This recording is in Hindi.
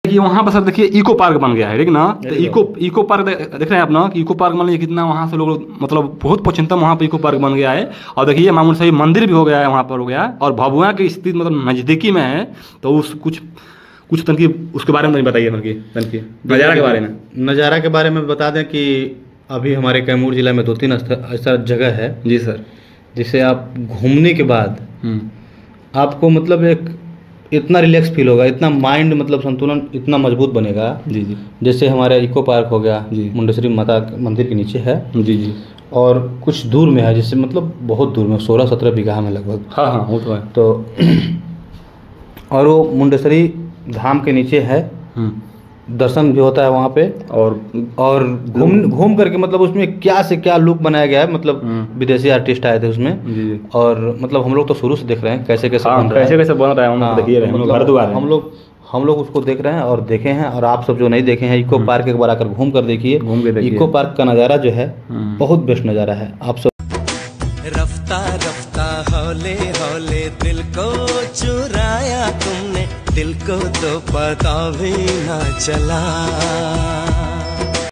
कि वहाँ पर सर देखिए इको पार्क बन गया है, ठीक ना। तो इको पार्क देख रहे हैं आप ना कि इको पार्क मान लीजिए कितना वहाँ से लोग मतलब बहुत पश्चिमतम वहाँ पर इको पार्क बन गया है। और देखिए मामूल सही मंदिर भी हो गया है वहाँ पर, हो गया। और भभुआ की स्थिति मतलब नज़दीकी में है। तो उस कुछ तनकी उसके बारे में बताइए, तनकी नज़ारा के बारे में। नज़ारा के बारे में बता दें कि अभी हमारे कैमूर जिला में 2-3 ऐसा जगह है जी सर, जिसे आप घूमने के बाद आपको मतलब एक इतना रिलैक्स फील होगा, इतना माइंड मतलब संतुलन इतना मजबूत बनेगा। जी जी। जैसे हमारे इको पार्क हो गया जी, मुंडेश्वरी माता मंदिर के नीचे है। जी जी। और कुछ दूर में है, जिससे मतलब बहुत दूर में 16-17 बीघा में लगभग। हाँ हाँ वो तो है। तो और वो मुंडेश्वरी धाम के नीचे है, दर्शन भी होता है वहाँ पे। और घूम करके मतलब उसमें क्या से क्या लुक बनाया गया है, मतलब विदेशी आर्टिस्ट आए थे उसमें। जी। और मतलब हम लोग तो शुरू से देख रहे हैं कैसे कैसे बन रहा है, हम लोग देखिए हम लोग उसको देख रहे हैं और देखे हैं। और आप सब जो नहीं देखे हैं इको पार्क एक बार आकर घूम कर देखिए। इको पार्क का नज़ारा जो है बहुत बेस्ट नज़ारा है। आप सब रफ्ता रफ्ता हौले हौले दिल को चुराया तुमने, दिल को तो पता भी ना चला।